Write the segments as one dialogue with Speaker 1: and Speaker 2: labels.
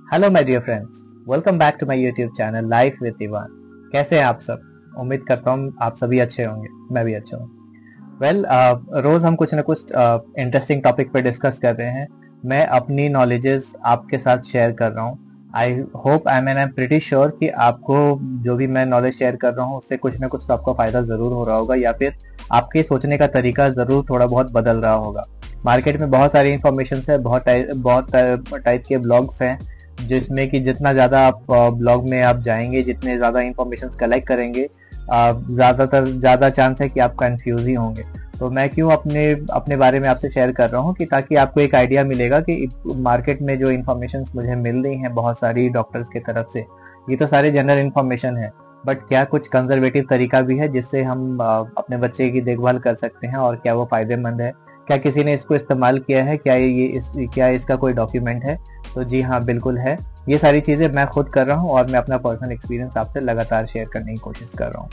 Speaker 1: Hello my dear friends, welcome back to my YouTube channel life with Evan. कैसे हैं आप सब? उम्मीद करता हूँ आप सभी अच्छे होंगे। मैं भी अच्छा हूँ। रोज हम कुछ ना कुछ इंटरेस्टिंग टॉपिक पे डिस्कस कर रहे हैं। मैं अपनी नॉलेजेस आपके साथ शेयर कर रहा हूँ। I hope I am pretty sure कि आपको जो भी मैं नॉलेज शेयर कर रहा हूँ उससे कुछ ना कुछ तो आपको फायदा जरूर हो रहा होगा, या फिर आपके सोचने का तरीका जरूर थोड़ा बहुत बदल रहा होगा। मार्केट में बहुत सारी इंफॉर्मेशन है, बहुत टाइप के ब्लॉग्स हैं, जिसमें कि जितना ज़्यादा आप ब्लॉग में आप जाएंगे, जितने ज़्यादा इंफॉर्मेशन कलेक्ट करेंगे, ज़्यादातर ज़्यादा चांस है कि आप कंफ्यूज ही होंगे। तो मैं क्यों अपने अपने बारे में आपसे शेयर कर रहा हूँ कि ताकि आपको एक आइडिया मिलेगा कि मार्केट में जो इंफॉर्मेशन मुझे मिल रही हैं बहुत सारी डॉक्टर्स की तरफ से, ये तो सारे जनरल इंफॉर्मेशन है, बट क्या कुछ कंजर्वेटिव तरीका भी है जिससे हम अपने बच्चे की देखभाल कर सकते हैं, और क्या वो फायदेमंद है? क्या किसी ने इसको इस्तेमाल किया है? क्या इसका कोई डॉक्यूमेंट है? तो जी हाँ, बिल्कुल है। ये सारी चीज़ें मैं खुद कर रहा हूँ और मैं अपना पर्सनल एक्सपीरियंस आपसे लगातार शेयर करने की कोशिश कर रहा हूँ।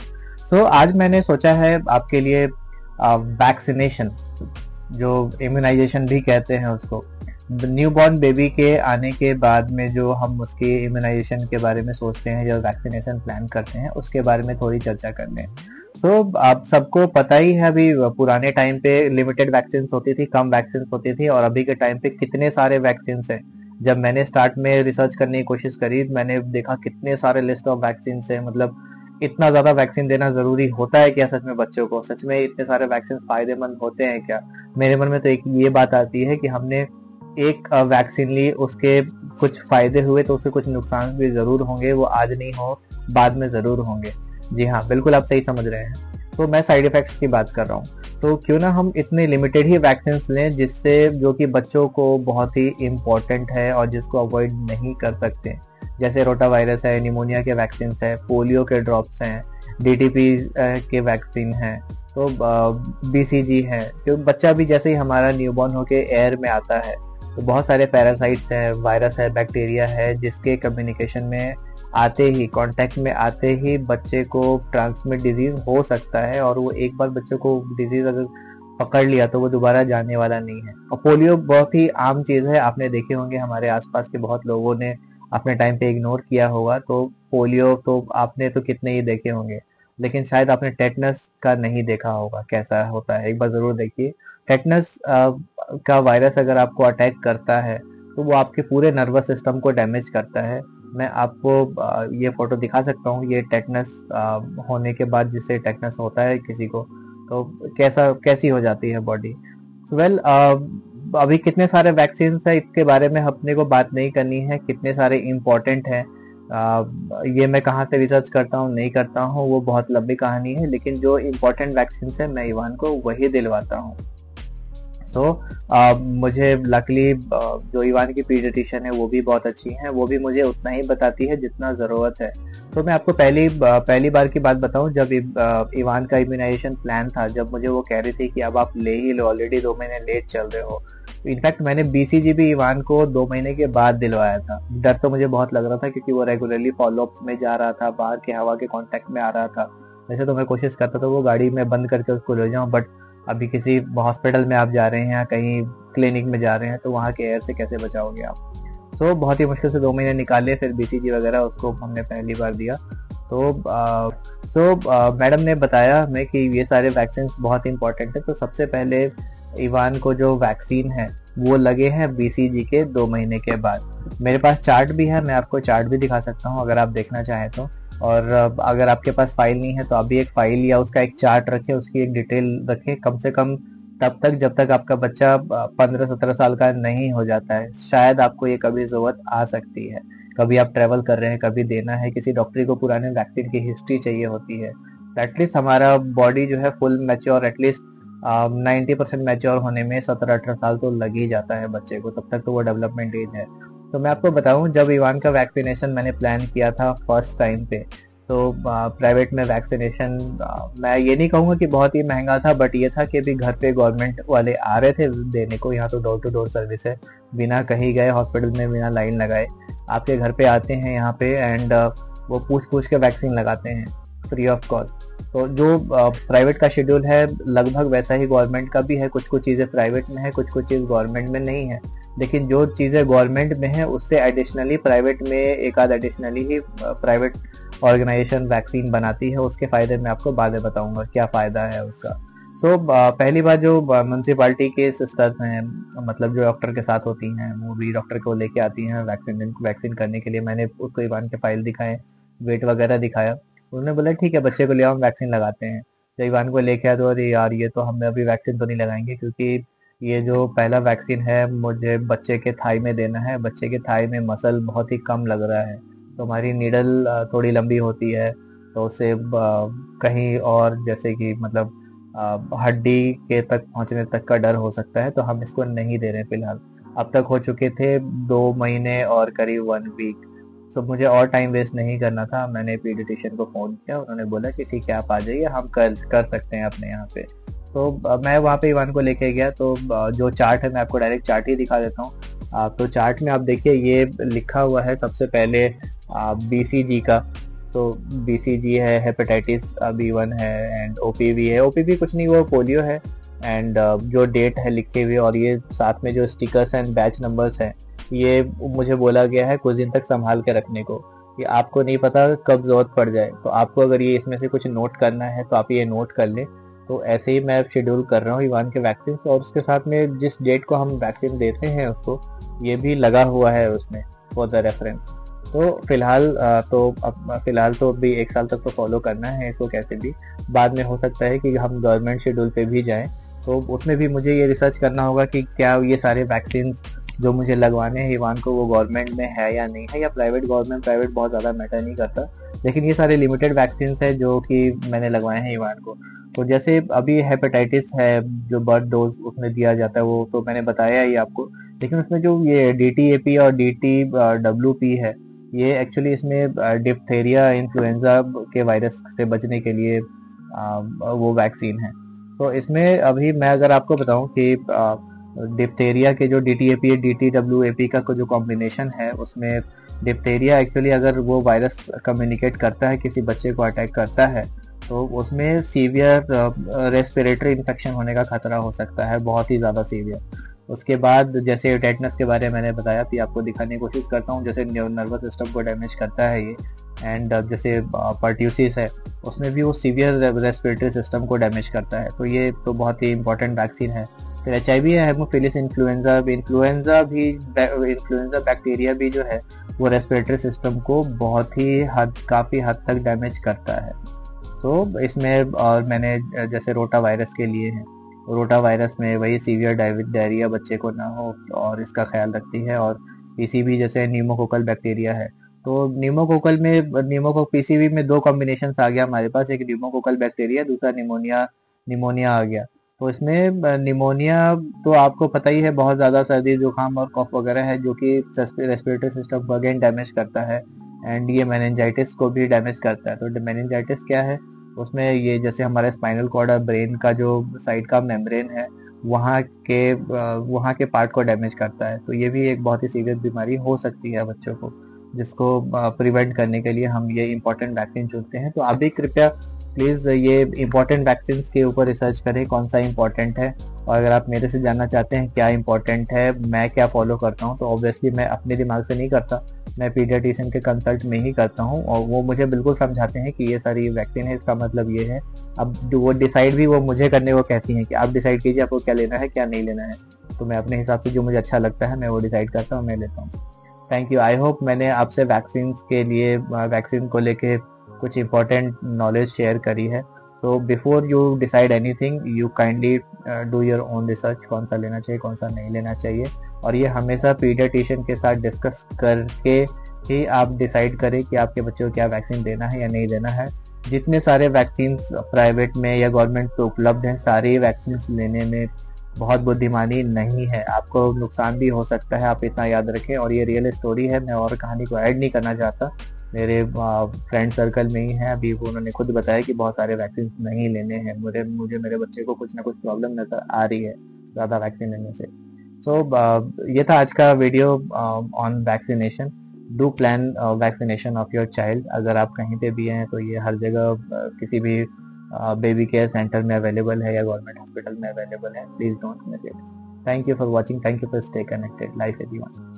Speaker 1: सो आज मैंने सोचा है आपके लिए वैक्सीनेशन, जो इम्यूनाइजेशन भी कहते हैं उसको, न्यूबॉर्न बेबी के आने के बाद में जो हम उसके इम्यूनाइजेशन के बारे में सोचते हैं, जो वैक्सीनेशन प्लान करते हैं, उसके बारे में थोड़ी चर्चा कर लें। आप सबको पता ही है, अभी पुराने टाइम पे लिमिटेड वैक्सीन होती थी, कम वैक्सीन होती थी, और अभी के टाइम पे कितने सारे वैक्सीन हैं। जब मैंने स्टार्ट में रिसर्च करने की कोशिश करी, मैंने देखा कितने सारे लिस्ट ऑफ वैक्सीन है। मतलब इतना ज्यादा वैक्सीन देना जरूरी होता है क्या सच में? बच्चों को सच में इतने सारे वैक्सीन फायदेमंद होते हैं क्या? मेरे मन में तो एक ये बात आती है कि हमने एक वैक्सीन ली, उसके कुछ फायदे हुए तो उसके कुछ नुकसान भी जरूर होंगे, वो आज नहीं हो बाद में जरूर होंगे। जी हाँ, बिल्कुल आप सही समझ रहे हैं। तो मैं साइड इफेक्ट्स की बात कर रहा हूँ। तो क्यों ना हम इतने लिमिटेड ही वैक्सीन लें, जिससे जो कि बच्चों को बहुत ही इम्पोर्टेंट है और जिसको अवॉइड नहीं कर सकते। जैसे रोटा वायरस है, निमोनिया के वैक्सीन है, पोलियो के ड्रॉप्स हैं, डीटीपी के वैक्सीन हैं, तो बीसीजी है। तो बच्चा भी जैसे ही हमारा न्यूबॉर्न होके एयर में आता है, तो बहुत सारे पैरासाइट्स हैं, वायरस है, बैक्टीरिया है, जिसके कम्युनिकेशन में आते ही, कांटेक्ट में आते ही बच्चे को ट्रांसमिट डिजीज हो सकता है। और वो एक बार बच्चे को डिजीज अगर पकड़ लिया तो वो दोबारा जाने वाला नहीं है। और पोलियो बहुत ही आम चीज है, आपने देखे होंगे, हमारे आसपास के बहुत लोगों ने अपने टाइम पे इग्नोर किया होगा। तो पोलियो तो आपने तो कितने ही देखे होंगे, लेकिन शायद आपने टेटनस का नहीं देखा होगा कैसा होता है। एक बार जरूर देखिए। टेटनस का वायरस अगर आपको अटैक करता है तो वो आपके पूरे नर्वस सिस्टम को डैमेज करता है। मैं आपको ये फोटो दिखा सकता हूँ, ये टेटनस होने के बाद, जिससे टेटनस होता है किसी को, तो कैसी हो जाती है बॉडी। वेल, अभी कितने सारे वैक्सीन है, इसके बारे में अपने को बात नहीं करनी है, कितने सारे इम्पोर्टेंट हैं। ये मैं कहाँ से रिसर्च करता हूँ नहीं करता हूँ वो बहुत लंबी कहानी है, लेकिन जो इम्पोर्टेंट वैक्सीन है मैं इवान को वही दिलवाता हूँ। मुझे लकली जो इवान की पीडियाट्रिशियन है वो भी बहुत अच्छी है, वो भी मुझे उतना ही बताती है जितना ज़रूरत है। तो मैं आपको पहली बार की बात बताऊं, जब इवान का इम्यूनाइजेशन प्लान था, जब मुझे वो कह रही थी कि अब आप ले ही लो, ऑलरेडी 2 महीने लेट चल रहे हो। इनफैक्ट मैंने बीसीजी भी इवान को 2 महीने के बाद दिलवाया था। डर तो मुझे बहुत लग रहा था, क्योंकि वो रेगुलरली फॉलोअप्स में जा रहा था, बाहर के हवा के कांटेक्ट में आ रहा था। वैसे तो मैं कोशिश करता था वो गाड़ी में बंद करके उसको ले जाऊं, बट अभी किसी हॉस्पिटल में आप जा रहे हैं या कहीं क्लिनिक में जा रहे हैं, तो वहाँ के एयर से कैसे बचाओगे आप? बहुत ही मुश्किल से 2 महीने निकाले, फिर बीसीजी वगैरह उसको हमने पहली बार दिया। मैडम ने बताया हमें कि ये सारे वैक्सीन बहुत इंपॉर्टेंट है। तो सबसे पहले इवान को जो वैक्सीन है वो लगे हैं बीसीजी के 2 महीने के बाद। मेरे पास चार्ट भी है, मैं आपको चार्ट भी दिखा सकता हूँ अगर आप देखना चाहें तो। और अगर आपके पास फाइल नहीं है तो अभी एक फाइल या उसका एक चार्ट रखें, उसकी एक डिटेल रखें, कम से कम तब तक जब तक आपका बच्चा 15-17 साल का नहीं हो जाता है। शायद आपको ये कभी जरूरत आ सकती है, कभी आप ट्रेवल कर रहे हैं, कभी देना है, किसी डॉक्टर को पुराने वैक्सीन की हिस्ट्री चाहिए होती है। एटलीस्ट हमारा बॉडी जो है फुल मैच्योर, एटलीस्ट 90% मैच्योर होने में 17-18 साल तो लग ही जाता है बच्चे को, तब तक तो वो डेवलपमेंट एज है। तो मैं आपको बताऊं, जब इवान का वैक्सीनेशन मैंने प्लान किया था फर्स्ट टाइम पे, तो प्राइवेट में वैक्सीनेशन, मैं ये नहीं कहूँगा कि बहुत ही महंगा था, बट ये था कि अभी घर पे गवर्नमेंट वाले आ रहे थे देने को। यहाँ तो डोर टू डोर सर्विस है, बिना कहीं गए हॉस्पिटल में, बिना लाइन लगाए आपके घर पे आते हैं यहाँ पे, एंड वो पूछ के वैक्सीन लगाते हैं फ्री ऑफ कॉस्ट। तो जो प्राइवेट का शेड्यूल है लगभग वैसा ही गवर्नमेंट का भी है। कुछ चीज़ें प्राइवेट में है, कुछ चीज़ गवर्नमेंट में नहीं है। लेकिन जो चीज़ें गवर्नमेंट में है उससे एडिशनली प्राइवेट में एक आध एडिशनली ही प्राइवेट ऑर्गेनाइजेशन वैक्सीन बनाती है। उसके फायदे मैं आपको बाद में बताऊंगा क्या फायदा है उसका। पहली बात, जो म्यूनसिपालिटी के सिस्टर्स हैं, मतलब जो डॉक्टर के साथ होती हैं, वो भी डॉक्टर को लेके आती हैं वैक्सीन करने के लिए। मैंने उसको ईवान के फाइल दिखाए, वेट वगैरह दिखाया, उन्होंने बोला ठीक है बच्चे को ले आओ, हम वैक्सीन लगाते हैं। जब ईवान को लेके आया तो अरे यार ये तो हमें अभी वैक्सीन तो नहीं लगाएंगे, क्योंकि ये जो पहला वैक्सीन है मुझे बच्चे के थाई में देना है। बच्चे के थाई में मसल बहुत ही कम लग रहा है, तो हमारी नीडल थोड़ी लंबी होती है, तो उससे कहीं और जैसे कि मतलब हड्डी के तक पहुंचने तक का डर हो सकता है, तो हम इसको नहीं दे रहे फिलहाल। अब तक हो चुके थे 2 महीने और करीब 1 वीक। मुझे और टाइम वेस्ट नहीं करना था। मैंने पीडियाट्रिशियन को फ़ोन किया, उन्होंने बोला कि ठीक है आप आ जाइए, हम कर सकते हैं अपने यहाँ पे। मैं वहाँ पे इवान को लेके गया, तो जो चार्ट है मैं आपको डायरेक्ट चार्ट ही दिखा देता हूँ। तो चार्ट में आप देखिए ये लिखा हुआ है सबसे पहले BCG का। BCG है, हेपेटाइटिस B1 है, एंड OPV है। OPV कुछ नहीं, वो पोलियो है। एंड जो डेट है लिखे हुए, और ये साथ में जो स्टिकर्स एंड बैच नंबर्स हैं, ये मुझे बोला गया है कुछ दिन तक संभाल के रखने को। ये आपको नहीं पता कब जरूरत पड़ जाए, तो आपको अगर ये इसमें से कुछ नोट करना है तो आप ये नोट कर लें। तो ऐसे ही मैं शेड्यूल कर रहा हूँ इवान के वैक्सीन, और उसके साथ में जिस डेट को हम वैक्सीन देते हैं उसको, ये भी लगा हुआ है उसमें फॉर द रेफरेंस। तो फिलहाल तो अभी 1 साल तक तो फॉलो करना है इसको कैसे भी। बाद में हो सकता है कि हम गवर्नमेंट शेड्यूल पे भी जाएं, तो उसमें भी मुझे ये रिसर्च करना होगा कि क्या ये सारे वैक्सीन जो मुझे लगवाने हैं ईवान को, वो गवर्नमेंट में है या नहीं है, या प्राइवेट। गवर्नमेंट प्राइवेट बहुत ज़्यादा मैटर नहीं करता, लेकिन ये सारे लिमिटेड वैक्सीन है जो कि मैंने लगवाए हैं ईवान को। तो जैसे अभी हेपेटाइटिस है, जो बर्थ डोज उसमें दिया जाता है, वो तो मैंने बताया ही आपको। लेकिन उसमें जो ये DTAP और DTWP है, ये एक्चुअली इसमें डिप्थेरिया इन्फ्लुएंजा के वायरस से बचने के लिए वो वैक्सीन है। तो इसमें अभी मैं अगर आपको बताऊं कि डिप्थेरिया के जो DTAP DTWAP का जो कॉम्बिनेशन है, उसमें डिप्थेरिया एक्चुअली अगर वो वायरस कम्युनिकेट करता है, किसी बच्चे को अटैक करता है, तो उसमें सीवियर रेस्पिरेटरी इन्फेक्शन होने का खतरा हो सकता है, बहुत ही ज़्यादा सीवियर। उसके बाद जैसे टेटनस के बारे में मैंने बताया, तो आपको दिखाने की कोशिश करता हूँ, जैसे नर्वस सिस्टम को डैमेज करता है ये। एंड जैसे पर्ट्यूसिस है, उसमें भी वो सीवियर रेस्पिरेटरी सिस्टम को डैमेज करता है। तो ये तो बहुत ही इंपॉर्टेंट वैक्सीन है। फिर HIV है, हेमोफिलिस इन्फ्लुएंजा बैक्टीरिया भी जो है वो रेस्पिरेटरी सिस्टम को बहुत ही काफ़ी हद तक डैमेज करता है। इसमें और मैंने जैसे रोटा वायरस के लिए है, रोटा वायरस में वही सीवियर डायरिया बच्चे को ना हो, और इसका ख्याल रखती है। और PCV जैसे न्यूमोकोकल बैक्टीरिया है, तो PCV में 2 कॉम्बिनेशन आ गया हमारे पास, एक न्यूमोकोकल बैक्टीरिया, दूसरा निमोनिया आ गया। तो इसमें निमोनिया तो आपको पता ही है, बहुत ज़्यादा सर्दी जुकाम और कफ वगैरह है, जो कि रेस्पिरेटरी सिस्टम को अगेन डैमेज करता है। एंड ये मेनिंजाइटिस को भी डैमेज करता है। तो मेनिंजाइटिस क्या है, उसमें ये जैसे हमारे स्पाइनल कॉर्ड और ब्रेन का जो साइड का मेम्ब्रेन है, वहाँ के पार्ट को डैमेज करता है। तो ये भी एक बहुत ही सीरियस बीमारी हो सकती है बच्चों को, जिसको प्रिवेंट करने के लिए हम ये इम्पोर्टेंट वैक्सीन चुनते हैं। तो आप भी कृपया प्लीज़ ये इम्पोर्टेंट वैक्सीन के ऊपर रिसर्च करें कौन सा इम्पोर्टेंट है। और अगर आप मेरे से जानना चाहते हैं क्या इम्पोर्टेंट है, मैं क्या फॉलो करता हूँ, तो ऑब्वियसली मैं अपने दिमाग से नहीं करता, मैं पीडियाट्रिशियन के कंसल्ट में ही करता हूँ, और वो मुझे बिल्कुल समझाते हैं कि ये सारी वैक्सीन है, इसका मतलब ये है। अब वो डिसाइड भी वो मुझे करने को कहती हैं कि आप डिसाइड कीजिए आपको क्या लेना है क्या नहीं लेना है। तो मैं अपने हिसाब से जो मुझे अच्छा लगता है मैं वो डिसाइड करता हूँ, मैं लेता हूँ। Thank you. आई होप मैंने आपसे वैक्सीन को लेके कुछ इंपॉर्टेंट नॉलेज शेयर करी है। So before you decide anything, you kindly do your own research, कौन सा लेना चाहिए कौन सा नहीं लेना चाहिए। और ये हमेशा पीडियाट्रिशियन के साथ डिस्कस करके ही आप डिसाइड करें कि आपके बच्चे को क्या वैक्सीन देना है या नहीं देना है। जितने सारे वैक्सीन प्राइवेट में या गवर्नमेंट पे उपलब्ध हैं, सारी वैक्सीन लेने में बहुत बुद्धिमानी नहीं है, आपको नुकसान भी हो सकता है, आप इतना याद रखें। और ये रियल स्टोरी है, मैं और कहानी को ऐड नहीं करना चाहता। मेरे फ्रेंड सर्कल में ही है, अभी वो उन्होंने खुद बताया कि बहुत सारे वैक्सीन नहीं लेने हैं। मुझे मेरे बच्चे को कुछ ना कुछ प्रॉब्लम नजर आ रही है ज़्यादा वैक्सीन लेने से। ये था आज का video on vaccination. Do plan vaccination of your child. अगर आप कहीं पे भी हैं तो ये हर जगह किसी भी बेबी केयर सेंटर में अवेलेबल है या गवर्नमेंट हॉस्पिटल में अवेलेबल है। Please don't miss it. Thank you for watching. Thank you for stay connected. Life with Ivan.